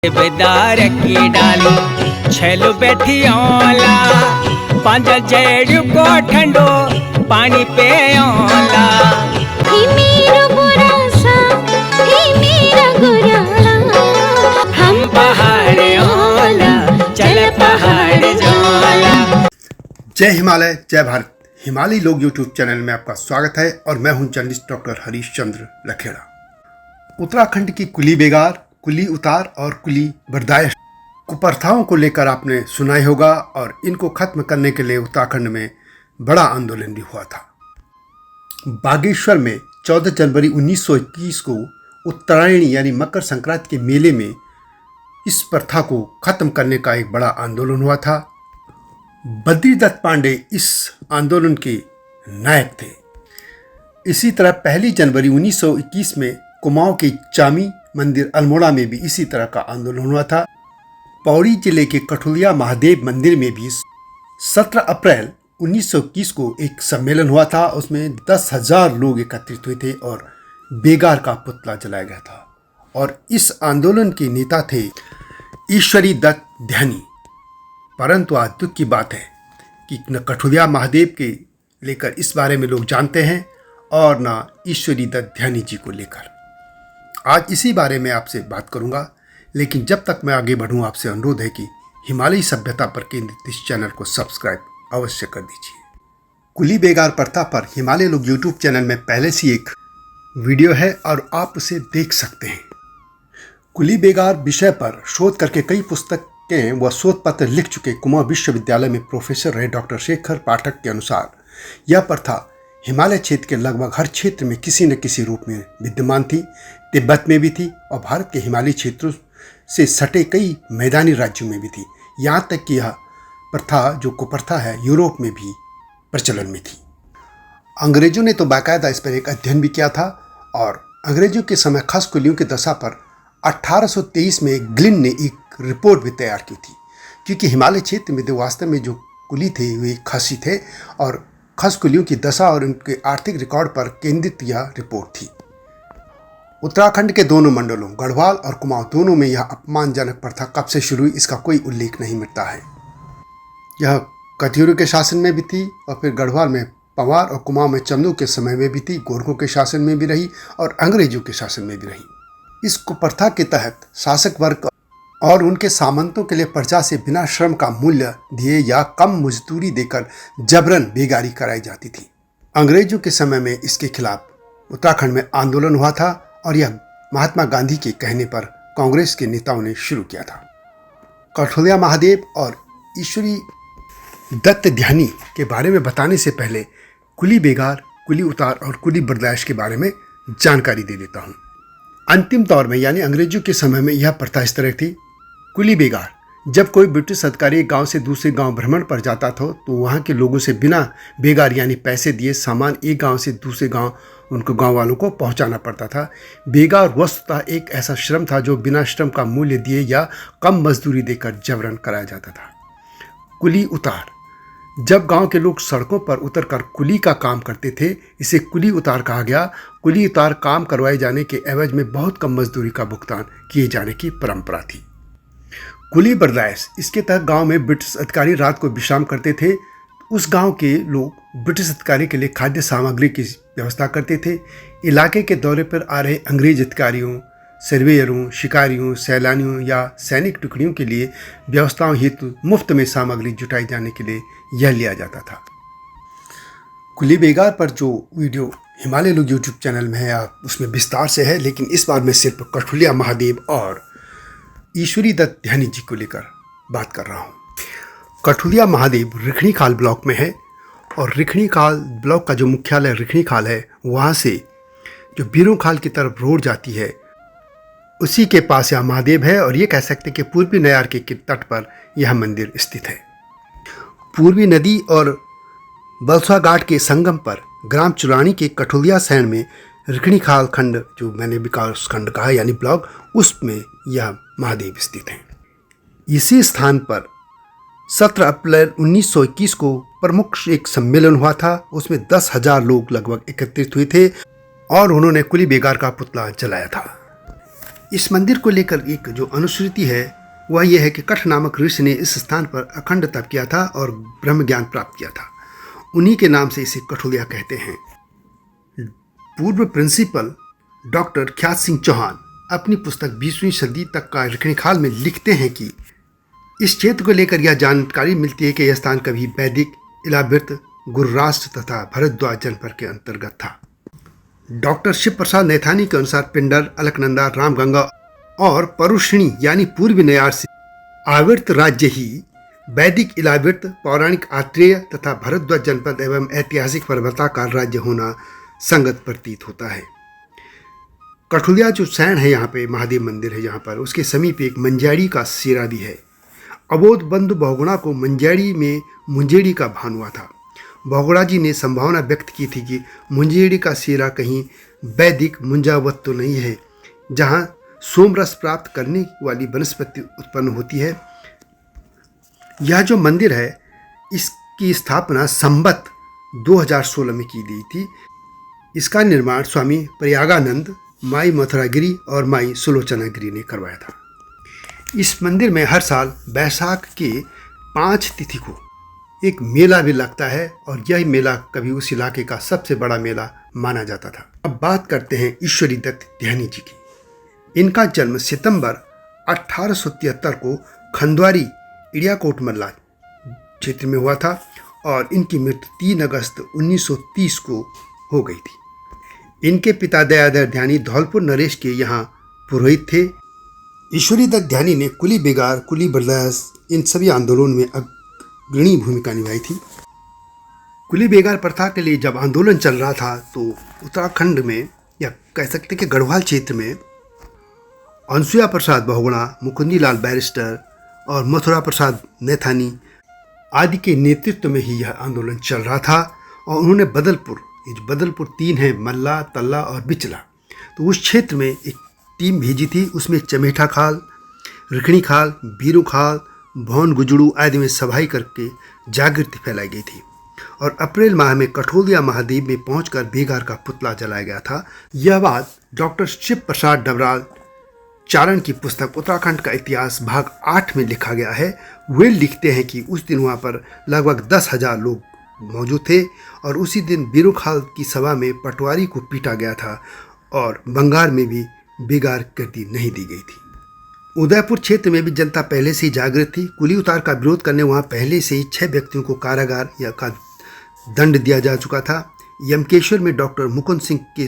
बेदार की डाली छेलो बैठी ओला पांच जेड़ को ठंडो पानी पे ओला ही मेरा बुरा सा ही मेरा गुरा हम पहाड़ ओला चल पहाड़ जोला। जय हिमालय जय भारत। हिमालय लोग यूट्यूब चैनल में आपका स्वागत है और मैं हूं जर्नलिस्ट डॉक्टर हरीश चंद्र लखेड़ा। उत्तराखंड की कुली बेगार, कुली उतार और कुली बर्दाश्त कुप्रथाओं को लेकर आपने सुना ही होगा और इनको खत्म करने के लिए उत्तराखंड में बड़ा आंदोलन भी हुआ था। बागेश्वर में 14 जनवरी 1921 को उत्तरायणी यानी मकर संक्रांति के मेले में इस प्रथा को खत्म करने का एक बड़ा आंदोलन हुआ था। बद्रीदत्त पांडे इस आंदोलन के नायक थे। इसी तरह 1 जनवरी 1921 में कुमाऊं के चामी मंदिर अल्मोड़ा में भी इसी तरह का आंदोलन हुआ था। पौड़ी जिले के कठुलिया महादेव मंदिर में भी 17 अप्रैल 1921 को एक सम्मेलन हुआ था। उसमें 10,000 लोग एकत्रित हुए थे और बेगार का पुतला जलाया गया था। और इस आंदोलन के नेता थे ईश्वरी दत्त ध्यानी। परंतु आज दुख की बात है कि न कठुलिया महादेव के लेकर इस बारे में लोग जानते हैं और न ईश्वरी दत्त ध्यानी जी को लेकर। आज इसी बारे में आपसे बात करूंगा, लेकिन जब तक मैं आगे बढ़ूं आपसे अनुरोध है कि हिमालयी सभ्यता पर केंद्रित इस चैनल को सब्सक्राइब अवश्य कर दीजिए। कुली बेगार प्रथा पर हिमालय लोग यूट्यूब चैनल में पहले से एक वीडियो है और आप उसे देख सकते हैं। कुली बेगार विषय पर शोध करके कई पुस्तकें व शोध पत्र लिख चुके कुमाऊं विश्वविद्यालय में प्रोफेसर रहे डॉक्टर शेखर पाठक के अनुसार यह प्रथा हिमालय क्षेत्र के लगभग हर क्षेत्र में किसी न किसी रूप में विद्यमान थी। तिब्बत में भी थी और भारत के हिमालयी क्षेत्रों से सटे कई मैदानी राज्यों में भी थी। यहाँ तक कि यह प्रथा जो कुप्रथा है यूरोप में भी प्रचलन में थी। अंग्रेजों ने तो बाकायदा इस पर एक अध्ययन भी किया था और अंग्रेजों के समय खास कुलियों की दशा पर 1823 में ग्लिन ने एक रिपोर्ट भी तैयार की थी, क्योंकि हिमालय क्षेत्र में वास्तव में जो कुली थे वे खासी थे और खास कुलियों की दशा और उनके आर्थिक रिकॉर्ड पर केंद्रित यह रिपोर्ट थी। उत्तराखंड के दोनों मंडलों गढ़वाल और कुमाऊं दोनों में यह अपमानजनक प्रथा कब से शुरू हुई इसका कोई उल्लेख नहीं मिलता है। यह कथियों के शासन में भी थी और फिर गढ़वाल में पंवार और कुमाऊं में चंदू के समय में भी थी, गोरखों के शासन में भी रही और अंग्रेजों के शासन में भी रही। इस कुप्रथा के तहत शासक वर्ग और उनके सामंतों के लिए प्रजा से बिना श्रम का मूल्य दिए या कम मजदूरी देकर जबरन बेगारी कराई जाती थी। अंग्रेजों के समय में इसके खिलाफ उत्तराखंड में आंदोलन हुआ था और यह महात्मा गांधी के कहने पर कांग्रेस के नेताओं ने शुरू किया था। कठुलिया महादेव और ईश्वरी दत्त ध्यानी के बारे में बताने से पहले कुली बेगार, कुली उतार और कुली बर्दाश्त के बारे में जानकारी दे देता हूँ। अंतिम दौर में यानी अंग्रेजों के समय में यह प्रथा इस तरह थी। कुली बेगार, जब कोई ब्रिटिश अधिकारी एक गांव से दूसरे गांव भ्रमण पर जाता था तो वहां के लोगों से बिना बेगार यानी पैसे दिए सामान एक गांव से दूसरे गांव उनको गांव वालों को पहुंचाना पड़ता था। बेगार वस्तुतः एक ऐसा श्रम था जो बिना श्रम का मूल्य दिए या कम मजदूरी देकर जबरन कराया जाता था। कुली उतार, जब गांव के लोग सड़कों पर उतरकर कुली का काम करते थे, इसे कुली उतार कहा गया। कुली उतार काम करवाए जाने के एवज में बहुत कम मजदूरी का भुगतान किए जाने की परंपरा थी। कुली बर्दाश्त, इसके तहत गांव में ब्रिटिश अधिकारी रात को विश्राम करते थे। उस गांव के लोग ब्रिटिश अधिकारी के लिए खाद्य सामग्री की व्यवस्था करते थे। इलाके के दौरे पर आ रहे अंग्रेज अधिकारियों, सर्वेयरों, शिकारियों, सैलानियों या सैनिक टुकड़ियों के लिए व्यवस्थाओं हेतु मुफ्त में सामग्री जुटाई जाने के लिए यह लिया जाता था। कुली बेगार पर जो वीडियो हिमालय लोग यूट्यूब चैनल में है उसमें विस्तार से है, लेकिन इस बार मैं सिर्फ कठुलिया महादेव और ईश्वरी दत्त ध्यानी जी को लेकर बात कर रहा हूँ। कठुलिया महादेव रिखणीखाल ब्लॉक में है और रिखणीखाल ब्लॉक का जो मुख्यालय रिखणीखाल है वहाँ से जो बीरोंखाल की तरफ रोड जाती है उसी के पास यह महादेव है और ये कह सकते हैं कि पूर्वी नयार के तट पर यह मंदिर स्थित है। पूर्वी नदी और बलसुआ घाट के संगम पर ग्राम चुरानी के कठुलिया सैन में रिखणीखाल खंड जो मैंने विकास खंड कहा यानी ब्लॉक, उसमें यह महादेव स्थित है। इसी स्थान पर 17 अप्रैल 1921 को प्रमुख एक सम्मेलन हुआ था। उसमें 10,000 लोग लगभग एकत्रित हुए थे और उन्होंने कुली बेगार का पुतला जलाया था। इस मंदिर को लेकर एक जो अनुश्रुति है वह यह है कि कठ नामक ऋषि ने इस स्थान पर अखंड तप किया था और ब्रह्म ज्ञान प्राप्त किया था। उन्हीं के नाम से इसे कठोलिया कहते हैं। पूर्व प्रिंसिपल डॉक्टर ख्यात सिंह चौहान अपनी पुस्तक 20वीं सदी तक का रखणीखाल में लिखते हैं कि इस क्षेत्र को लेकर यह जानकारी मिलती है कि यह स्थान कभी वैदिक, इलावृत, गुरुराष्ट्र तथा भरद्वाज जनपद के अंतर्गत था। डॉक्टर शिव प्रसाद नैथानी के अनुसार पिंडर, अलकनंदा, रामगंगा और परुषणी यानी पूर्वी नयार से आवर्त राज्य ही वैदिक, इलावृत, पौराणिक आत्रेय तथा भरद्वाज जनपद एवं ऐतिहासिक पर्वताकार राज्य होना संगत प्रतीत होता है। कठुलिया जो सैन है, यहाँ पे महादेव मंदिर है, यहाँ पर उसके समीप एक मंजैड़ी का सिरा भी है। अबोध बंधु बहुगुणा को मंजैड़ी में मुंजेड़ी का भान हुआ था। बहुगुणा जी ने संभावना व्यक्त की थी कि मुंजेड़ी का सिरा कहीं वैदिक मुंजावत तो नहीं है, जहाँ सोमरस प्राप्त करने वाली वनस्पति उत्पन्न होती है। यह जो मंदिर है इसकी स्थापना संवत 2016 में की गई थी। इसका निर्माण स्वामी प्रयागानंद, माई मथुरागिरी और माई सुलोचनागिरी ने करवाया था। इस मंदिर में हर साल बैसाख के 5 तिथि को एक मेला भी लगता है और यह मेला कभी उस इलाके का सबसे बड़ा मेला माना जाता था। अब बात करते हैं ईश्वरी दत्त ध्यानी जी की। इनका जन्म सितंबर 1873 को खंडवारी इड़ियाकोट मल्ला क्षेत्र में हुआ था और इनकी मृत्यु 3 अगस्त 1930 को हो गई थी। इनके पिता दयाधर ध्यानी धौलपुर नरेश के यहाँ पुरोहित थे। ईश्वरी दत्त ध्यानी ने कुली बेगार, कुली बर्दास इन सभी आंदोलनों में अग्रणी भूमिका निभाई थी। कुली बेगार प्रथा के लिए जब आंदोलन चल रहा था तो उत्तराखंड में या कह सकते कि गढ़वाल क्षेत्र में अनसुया प्रसाद बहुगुणा, मुकुंदी लाल बैरिस्टर और मथुरा प्रसाद नैथानी आदि के नेतृत्व में ही यह आंदोलन चल रहा था। और उन्होंने बदलपुर 3 है, मल्ला, तल्ला और बिचला, तो उस क्षेत्र में एक टीम भेजी थी। उसमें चमेठा खाल, रिखणी खाल, बीरू खाल, भौन गुजड़ू आदि में सभाई करके जागृति फैलाई गई थी। और अप्रैल माह में कठोलिया महादेव में पहुंचकर बेगार का पुतला जलाया गया था। यह बात डॉक्टर शिव प्रसाद डबराल चारण की पुस्तक उत्तराखंड का इतिहास भाग 8 में लिखा गया है। वे लिखते हैं कि उस दिन वहाँ पर लगभग 10,000 लोग मौजूद थे और उसी दिन बीरू खाल की सभा में पटवारी को पीटा गया था और बंगार में भी बेगार कृति नहीं दी गई थी। उदयपुर क्षेत्र में भी जनता पहले से ही जागृत थी। कुली उतार का विरोध करने वहाँ पहले से ही 6 व्यक्तियों को कारागार या का दंड दिया जा चुका था। यमकेश्वर में डॉक्टर मुकुंद सिंह के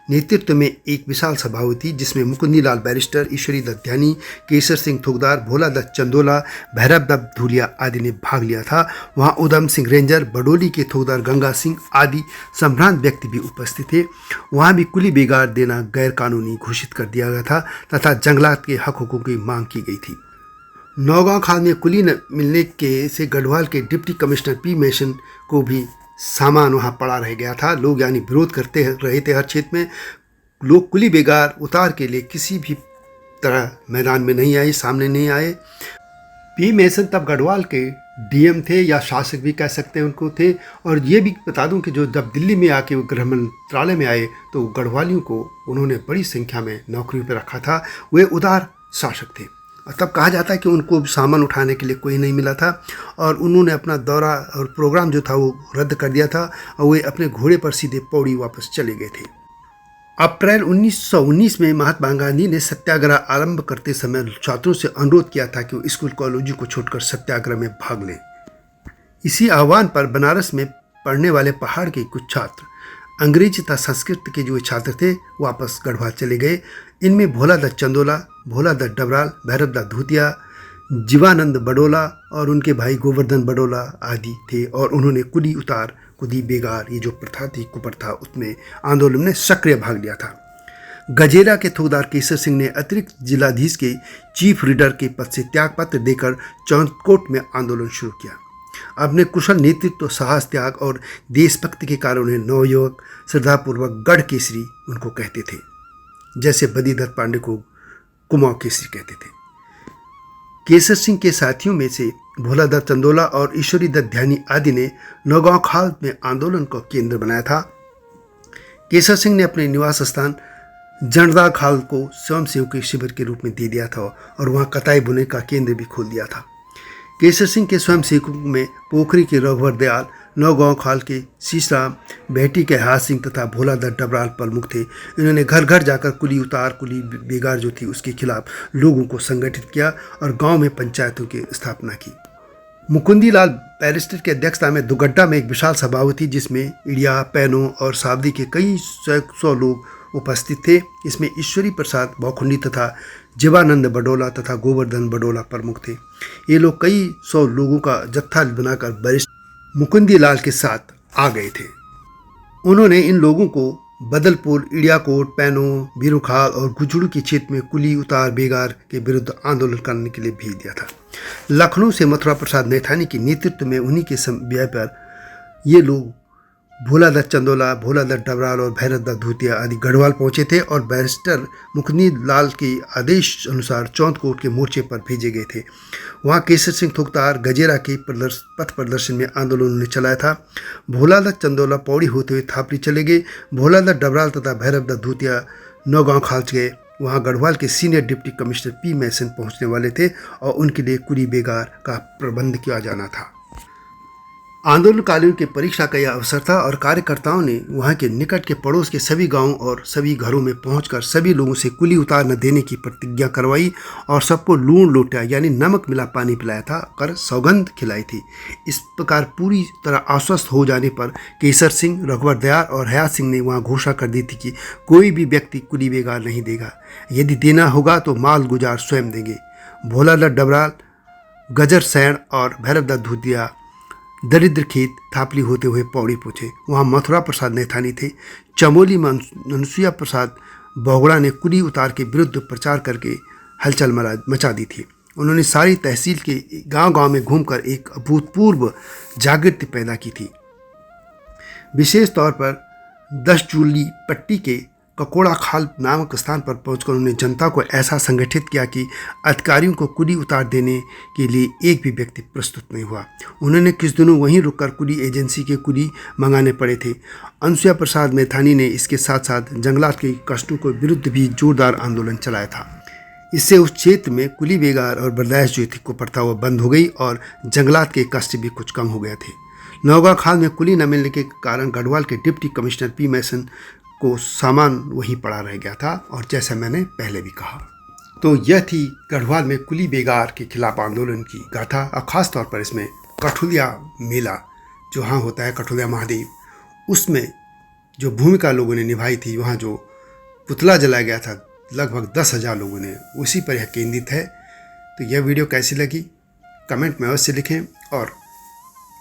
नेतृत्व में एक विशाल सभा हुई थी जिसमें मुकुंदी लाल बैरिस्टर, ईश्वरी दत्त ध्यानी, केसर सिंह थुकदार, भोला दत्त चंदोला, भैरव दत्त धूलिया आदि ने भाग लिया था। वहाँ उधम सिंह रेंजर, बडोली के थुकदार गंगा सिंह आदि संभ्रांत व्यक्ति भी उपस्थित थे। वहाँ भी कुली बेगार देना गैर कानूनी घोषित कर दिया गया था तथा जंगलात के हक हुकूक की मांग की गई थी। नौगांव खाल में कुली न मिलने के से गढ़वाल के डिप्टी कमिश्नर पी मेसन को भी सामान वहाँ पड़ा रह गया था। लोग यानी विरोध करते रहे थे। हर क्षेत्र में लोग कुली बेगार उतार के लिए किसी भी तरह मैदान में नहीं आए, सामने नहीं आए। पी मेसन तब गढ़वाल के डीएम थे या शासक भी कह सकते हैं उनको थे। और ये भी बता दूं कि जो जब दिल्ली में आके वो गृह मंत्रालय में आए तो गढ़वालियों को उन्होंने बड़ी संख्या में नौकरियों पर रखा था। वे उदार शासक थे और तब कहा जाता है कि उनको सामान उठाने के लिए कोई नहीं मिला था और उन्होंने अपना दौरा और प्रोग्राम जो था वो रद्द कर दिया था और वे अपने घोड़े पर सीधे पौड़ी वापस चले गए थे। अप्रैल 1919 में महात्मा गांधी ने सत्याग्रह आरंभ करते समय छात्रों से अनुरोध किया था कि वो स्कूल कॉलेजों को छोड़कर सत्याग्रह में भाग लें। इसी आह्वान पर बनारस में पढ़ने वाले पहाड़ के कुछ छात्र अंग्रेजी तथा संस्कृत के जो छात्र थे वापस गढ़वाल चले गए। इनमें भोला दत्त चंदोला, भोला दत्त डबराल, भैरव दत्त धूतिया, जीवानंद बडोला और उनके भाई गोवर्धन बडोला आदि थे। और उन्होंने कुली उतार, कुली बेगार ये जो प्रथा थी, कुप्रथा, उसमें आंदोलन में सक्रिय भाग लिया था। गजेरा के थोकदार केसर सिंह ने अतिरिक्त जिलाधीश के चीफ रीडर के पद से त्यागपत्र देकर चौंतकोट में आंदोलन शुरू किया। अपने कुशल नेतृत्व, साहस, त्याग और देशभक्ति के कारण उन्हें नवयुवक श्रद्धापूर्वक गढ़ केसरी उनको कहते थे, जैसे बद्रीदत्त पांडे को कुमाऊं केसरी कहते थे। केसर सिंह के साथियों में से भोला दत्त चंदोला और ईश्वरी दत्त ध्यानी आदि ने नौगांव खाल में आंदोलन को केंद्र बनाया था। केसर सिंह ने अपने निवास स्थान जंडदा खाल को स्वयंसेवक शिविर के रूप में दे दिया था और वहाँ कताई बुने का केंद्र भी खोल दिया था। केसर सिंह के स्वयंसेवकों में पोखरी के रघुवर दयाल, नौगांव खाल के शीशराम, बेहटी के हाथ सिंह तथा भोलादर डबराल प्रमुख थे। इन्होंने घर घर जाकर कुली उतार, कुली बेगार जो थी उसके खिलाफ लोगों को संगठित किया और गांव में पंचायतों की स्थापना की। मुकुंदी लाल बैरिस्टर की अध्यक्षता में दुगड्डा में एक विशाल सभा हुई थी जिसमें इड़िया, पैनो और सावदी के कई सौ लोग उपस्थित थे। इसमें ईश्वरी प्रसाद भौखुंडी तथा जीवानंद बडोला तथा गोवर्धन बडोला प्रमुख थे। ये लोग कई सौ लोगों का जत्था बनाकर बैरिस्टर मुकुंदी लाल के साथ आ गए थे। उन्होंने इन लोगों को बदलपुर, इड़ियाकोट, पैनो, बीरूखाल और गुजड़ू के क्षेत्र में कुली उतार बेगार के विरुद्ध आंदोलन करने के लिए भेज दिया था। लखनऊ से मथुरा प्रसाद नैथानी के नेतृत्व में उन्हीं के व्यय पर ये लोग भोलादर चंदोला, भोलादर डबराल और भैरवदत्त धूतिया आदि गढ़वाल पहुंचे थे और बैरिस्टर मुकुंदी लाल के आदेश अनुसार चौंतकोट के मोर्चे पर भेजे गए थे। वहां केसर सिंह थुकतार गजेरा के पथ प्रदर्शन में आंदोलन उन्होंने चलाया था। भोलादर चंदोला पौड़ी होते हुए थापली चले गए। भोलादर डबराल तथा भैरवदत्त धूतिया नौगांव खाल गए। वहाँ गढ़वाल के सीनियर डिप्टी कमिश्नर पी मैसन पहुँचने वाले थे और उनके लिए कुली बेगार का प्रबंध किया जाना था। आंदोलनकारियों की परीक्षा का यह अवसर था और कार्यकर्ताओं ने वहाँ के निकट के पड़ोस के सभी गांवों और सभी घरों में पहुंचकर सभी लोगों से कुली उतार न देने की प्रतिज्ञा करवाई और सबको लूण लोटा यानी नमक मिला पानी पिलाया था, कर सौगंध खिलाई थी। इस प्रकार पूरी तरह आश्वस्त हो जाने पर केसर सिंह, रघुवर दयाल और हयात सिंह ने वहाँ घोषणा कर दी थी कि कोई भी व्यक्ति कुली बेगार नहीं देगा। यदि देना होगा तो माल गुजार स्वयं देंगे। भोलादर डबराल, गजर सैण और भैरवदत्त धूतिया दरिद्र खेत थापली होते हुए पौड़ी पहुँचे। वहाँ मथुरा प्रसाद नैथानी थे। चमोली में अनुसुईया प्रसाद बोगड़ा ने कुली उतार के विरुद्ध प्रचार करके हलचल मचा दी थी। उन्होंने सारी तहसील के गांव-गांव में घूमकर एक अभूतपूर्व जागृति पैदा की थी। विशेष तौर पर 10 जूली पट्टी के ककोड़ा खाल नामक स्थान पर पहुंचकर उन्होंने जनता को ऐसा संगठित किया कि अधिकारियों को कुली उतार देने के लिए एक भी व्यक्ति प्रस्तुत नहीं हुआ। उन्होंने कुछ दिनों वहीं रुककर कुली एजेंसी के कुली मंगाने पड़े थे। अनुसुईया प्रसाद नैथानी ने इसके साथ साथ जंगलात के कष्टों के विरुद्ध भी जोरदार आंदोलन चलाया था। इससे उस क्षेत्र में कुली बेगार और बर्दाश्त जो थी को प्रथा वह बंद हो गई और जंगलात के कष्ट भी कुछ कम हो गए थे। नौगांव खाल में कुली न मिलने के कारण गढ़वाल के डिप्टी कमिश्नर पी मैसन को सामान वहीं पड़ा रह गया था और जैसा मैंने पहले भी कहा। तो यह थी गढ़वाल में कुली बेगार के खिलाफ आंदोलन की गाथा और ख़ास तौर पर इसमें कठुलिया मेला जो हाँ होता है कठुलिया महादेव, उसमें जो भूमिका लोगों ने निभाई थी, वहाँ जो पुतला जलाया गया था लगभग 10,000 लोगों ने, उसी पर यह केंद्रित है। तो यह वीडियो कैसी लगी कमेंट में अवश्य लिखें और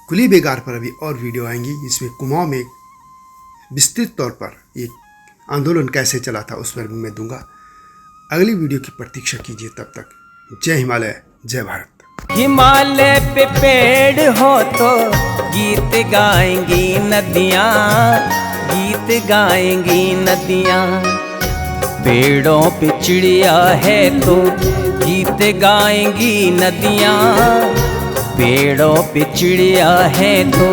कुली बेगार पर अभी और वीडियो आएंगी जिसमें कुमाऊं में विस्तृत तौर पर ये आंदोलन कैसे चला था उस पर भी मैं दूंगा। अगली वीडियो की प्रतीक्षा कीजिए। तब तक जय हिमालय, जय भारत। हिमालय पे पेड़ हो तो गीत गाएंगी नदियाँ, गीत गाएंगी नदियाँ। पेड़ों पे चिड़िया है तो गीत गाएंगी नदियाँ, पेड़ों पे चिड़िया है तो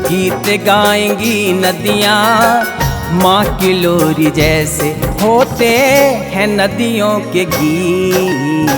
गीत गाएंगी नदियाँ। माँ की लोरी जैसे होते हैं नदियों के गीत,